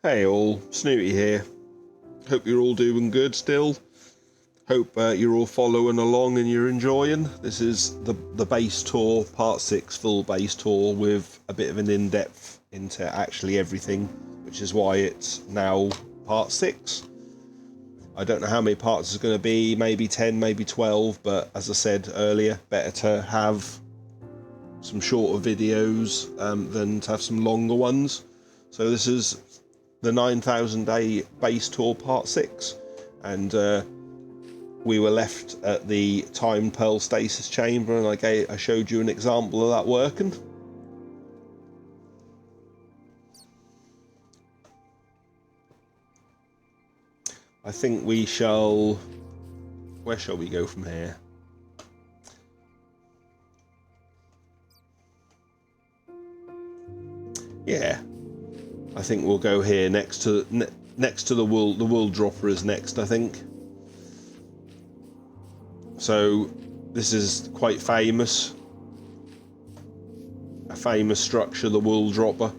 Hey all, Snooty here. Hope you're all doing good still. Hope you're all following along and you're enjoying. This is the base tour, part 6 full base tour with a bit of an in-depth into actually everything, which is why it's now part 6. I don't know how many parts it's going to be, maybe 10, maybe 12, but as I said earlier, better to have some shorter videos than to have some longer ones. So this is the 9,000 day base tour part 6, and we were left at the time pearl stasis chamber, and I showed you an example of that working. I think we shall... where shall we go from here? Yeah, I think we'll go here next to the wool dropper is next, I think. So this is quite famous, a famous structure, the wool dropper.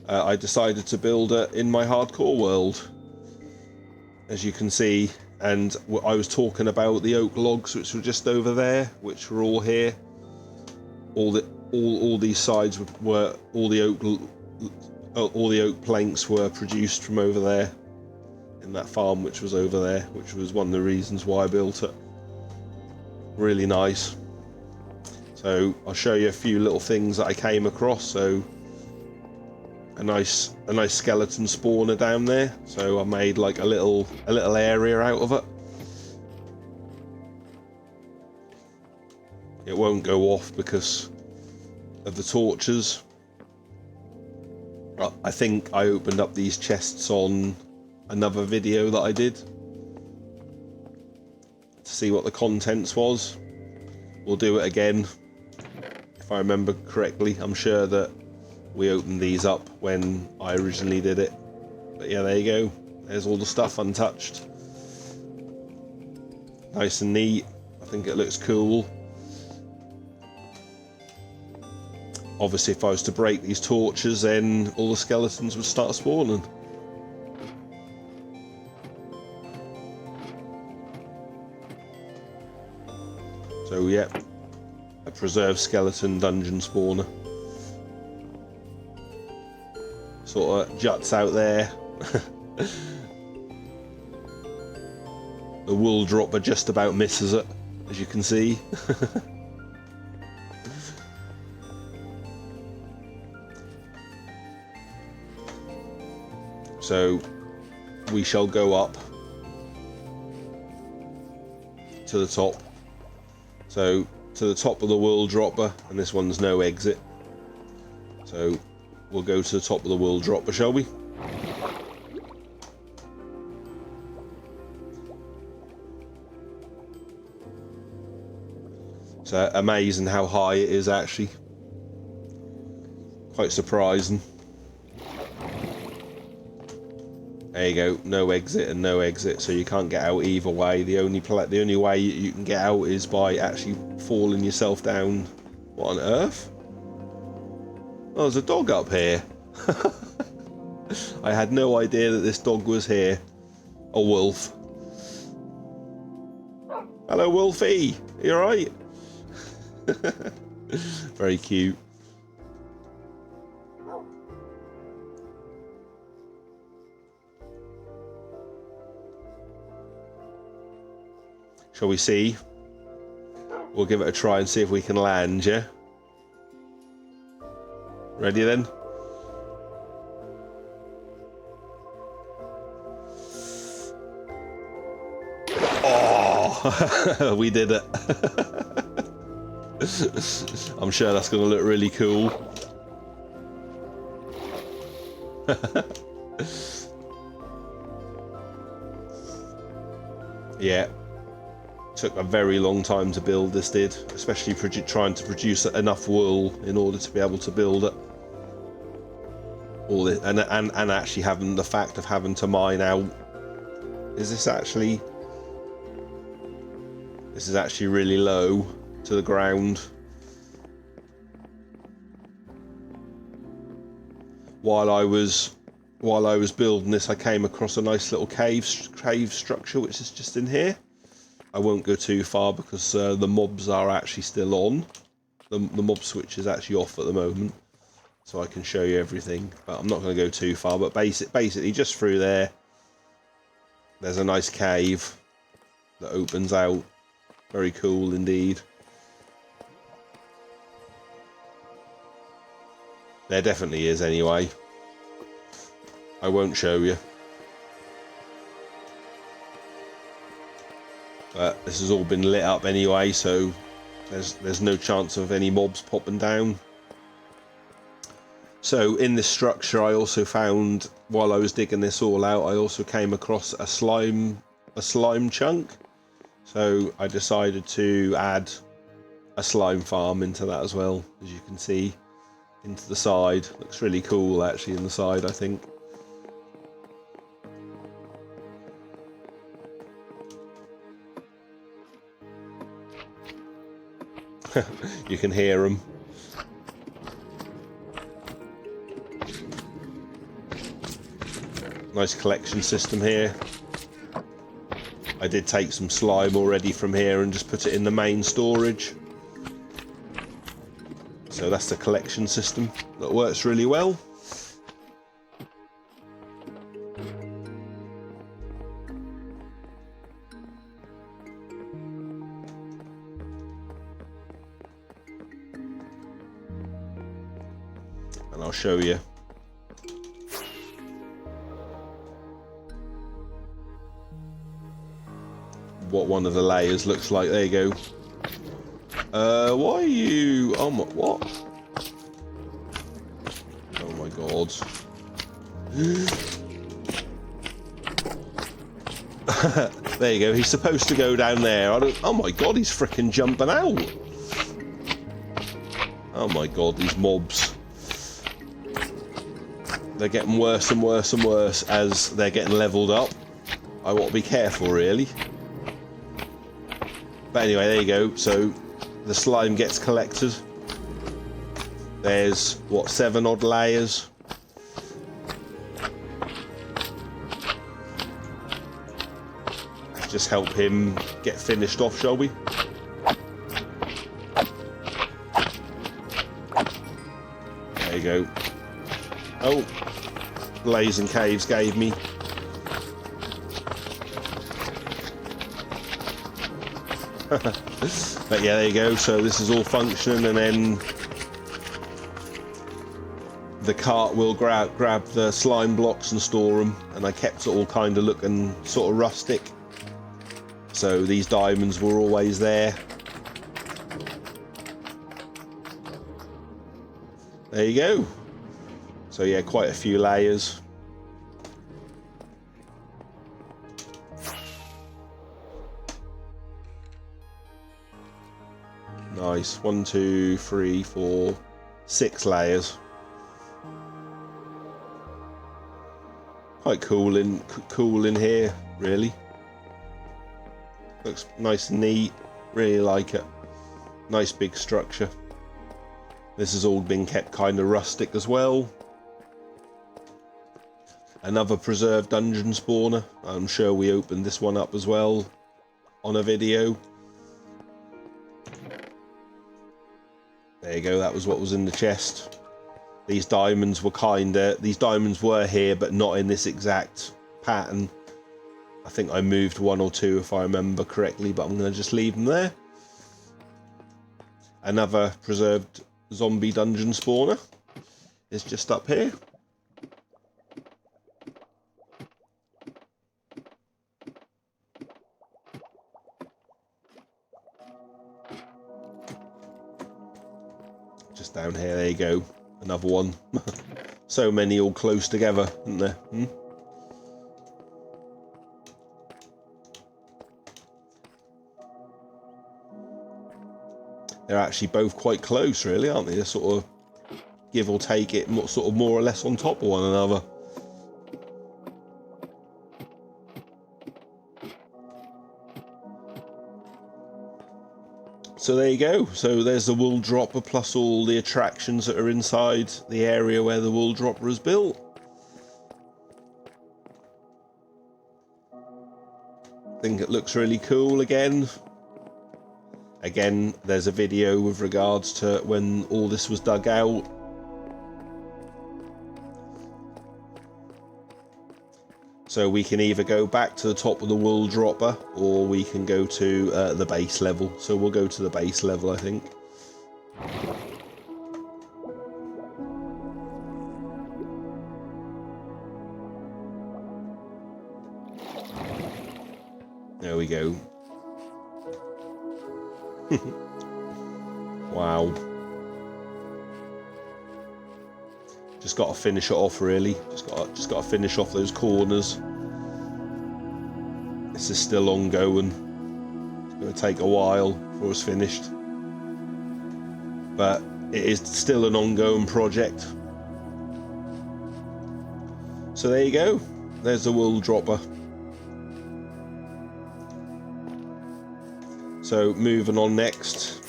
I decided to build it in my hardcore world, as you can see, and I was talking about the oak logs which were just over there, which were all here. All these sides were all the oak planks were produced from over there in that farm which was over there, which was one of the reasons why I built it. Really nice. So I'll show you a few little things that I came across. So a nice skeleton spawner down there, so I made like a little area out of it. It won't go off because of the torches. I think I opened up these chests on another video that I did to see what the contents was. We'll do it again if I remember correctly. I'm sure that we opened these up when I originally did it, but yeah, there you go. There's all the stuff untouched. Nice and neat. I think it looks cool. Obviously, if I was to break these torches, then all the skeletons would start spawning. So yeah, a preserved skeleton dungeon spawner. Sort of juts out there. The wool dropper just about misses it, as you can see. So we shall go up to the top. So to the top of the wool dropper, and this one's no exit. So we'll go to the top of the wool dropper, shall we? It's amazing how high it is, actually. Quite surprising. There you go, no exit and no exit, so you can't get out either way. The only way you can get out is by actually falling yourself down. What on earth? Oh, there's a dog up here. I had no idea that this dog was here. A wolf. Hello, Wolfie. You alright? Very cute. Shall we see? We'll give it a try and see if we can land, yeah? Ready then? Oh! We did it. I'm sure that's going to look really cool. Yeah. Took a very long time to build this, did, especially trying to produce enough wool in order to be able to build it. All this, and actually having the fact of having to mine out. This is actually really low to the ground. While I was while I was building this, I came across a nice little cave structure, which is just in here. I won't go too far because the mobs are actually still on. The mob switch is actually off at the moment, so I can show you everything. But I'm not going to go too far. But basically, just through there, there's a nice cave that opens out. Very cool indeed. There definitely is anyway. I won't show you. But this has all been lit up anyway, so there's no chance of any mobs popping down. So in this structure I also found, while I was digging this all out, I also came across a slime chunk. So I decided to add a slime farm into that as well, as you can see, into the side. Looks really cool actually in the side, I think. You can hear them. Nice collection system here. I did take some slime already from here and just put it in the main storage. So that's the collection system that works really well. And I'll show you. What one of the layers looks like. There you go. Why are you... Oh my... What? Oh my god. There you go. He's supposed to go down there. Oh my god, he's freaking jumping out. Oh my god, these mobs. They're getting worse and worse and worse as they're getting leveled up. I want to be careful, really. But anyway, there you go. So the slime gets collected. There's, what, 7 odd layers. Let's just help him get finished off, shall we? There you go. Oh, blazing caves gave me. But yeah, there you go. So this is all functioning, and then the cart will grab the slime blocks and store them. And I kept it all kind of looking sort of rustic, so these diamonds were always there. There you go. So yeah, quite a few layers. Nice. 1, 2, 3, 4, 6 layers. Quite cool in here, really. Looks nice and neat. Really like it. Nice big structure. This has all been kept kind of rustic as well. Another preserved dungeon spawner. I'm sure we opened this one up as well on a video. There you go, that was what was in the chest. These diamonds were here, but not in this exact pattern. I think I moved 1 or 2 if I remember correctly, but I'm going to just leave them there. Another preserved zombie dungeon spawner is just up here. Just down here, there you go. Another one. So many all close together, isn't there? They're actually both quite close, really, aren't they? They're sort of give or take it, sort of more or less on top of one another. So there you go. So there's the wool dropper plus all the attractions that are inside the area where the wool dropper is built. I think it looks really cool again. Again, there's a video with regards to when all this was dug out. So we can either go back to the top of the wool dropper, or we can go to the base level. So we'll go to the base level, I think. There we go. Wow. Just got to finish it off, really. Just got to finish off those corners. This is still ongoing. It's going to take a while before it's finished, but it is still an ongoing project. So there you go. There's the wool dropper. So moving on next.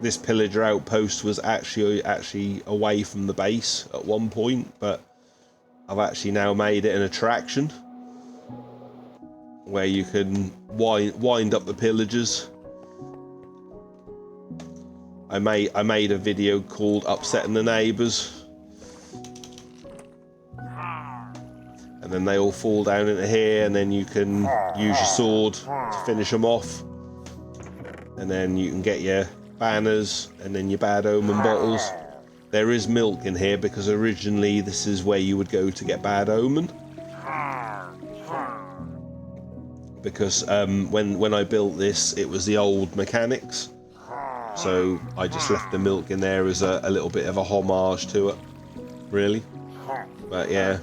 This Pillager outpost was actually away from the base at one point, but I've actually now made it an attraction where you can wind up the pillagers. I made a video called Upsetting the Neighbours, and then they all fall down into here, and then you can use your sword to finish them off, and then you can get your banners and then your bad omen bottles. There is milk in here because originally this is where you would go to get bad omen, because when I built this it was the old mechanics, so I just left the milk in there as a little bit of a homage to it, really. But yeah,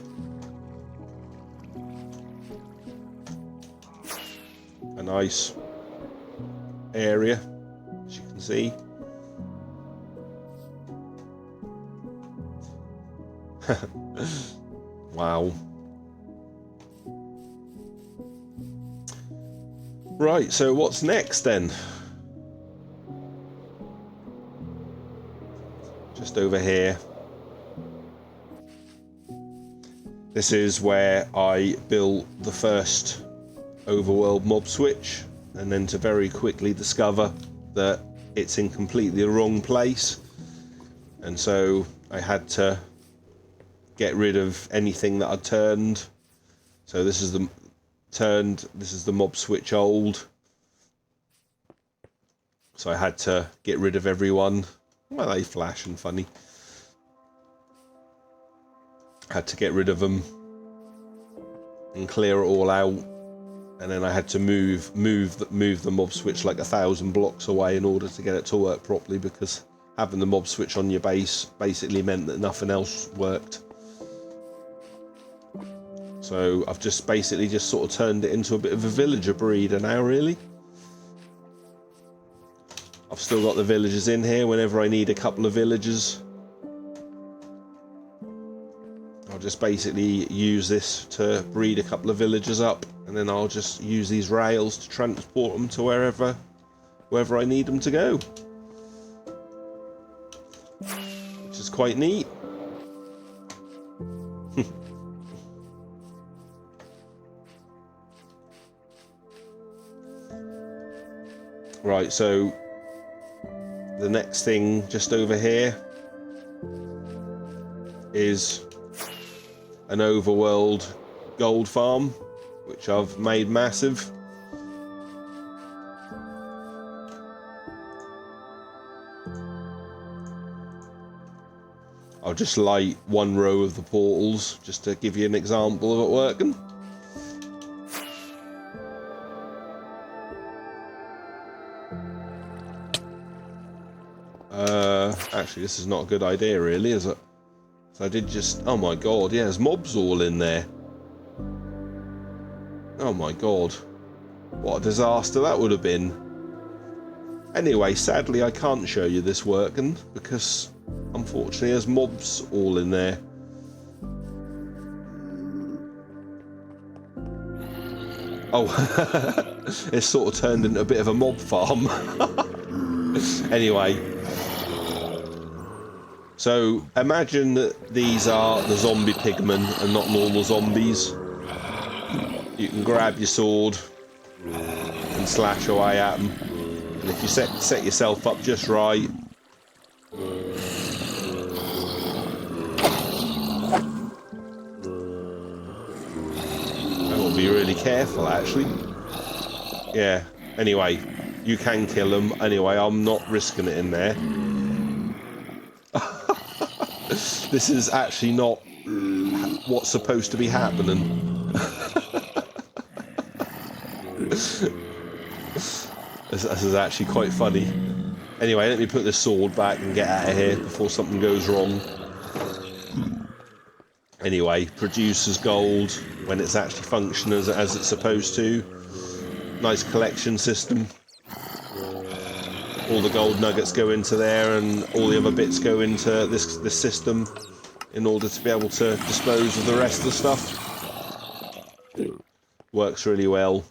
a nice area, as you can see. Wow. Right, so what's next then? Just over here. This is where I built the first Overworld Mob Switch, and then to very quickly discover that it's in completely the wrong place, and so I had to get rid of anything that I'd turned. So this is the mob switch old, so I had to get rid of everyone. Well, they flash and funny. Had to get rid of them and clear it all out. And then I had to move the mob switch like 1,000 blocks away in order to get it to work properly, because having the mob switch on your base basically meant that nothing else worked. So I've just basically sort of turned it into a bit of a villager breeder now, really. I've still got the villagers in here whenever I need a couple of villagers. I'll just basically use this to breed a couple of villagers up, and then I'll just use these rails to transport them to wherever I need them to go, which is quite neat. Right, so the next thing just over here is an overworld gold farm, which I've made massive. I'll just light one row of the portals just to give you an example of it working. Actually, this is not a good idea, really, is it? So I did just... Oh my god, yeah, there's mobs all in there. Oh my god. What a disaster that would have been. Anyway, sadly I can't show you this working, because unfortunately there's mobs all in there. Oh, it's sort of turned into a bit of a mob farm. Anyway. So, imagine that these are the zombie pigmen and not normal zombies. you can grab your sword and slash away at them. And if you set yourself up just right, I've got to be really careful, actually. Yeah, anyway, you can kill them. Anyway, I'm not risking it in there. This is actually not what's supposed to be happening. This is actually quite funny. Anyway, let me put this sword back and get out of here before something goes wrong. Anyway, produces gold when it's actually functioning as it's supposed to. Nice collection system. All the gold nuggets go into there, and all the other bits go into this system in order to be able to dispose of the rest of the stuff. Works really well.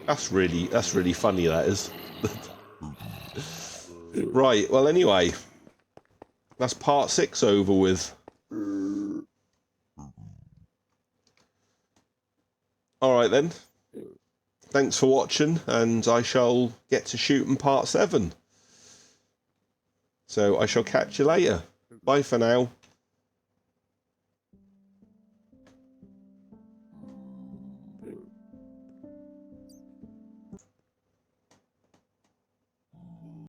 That's really funny, that is. Right, well anyway, that's part 6 over with. Alright then. Thanks for watching, and I shall get to shooting part 7. So I shall catch you later. Bye for now.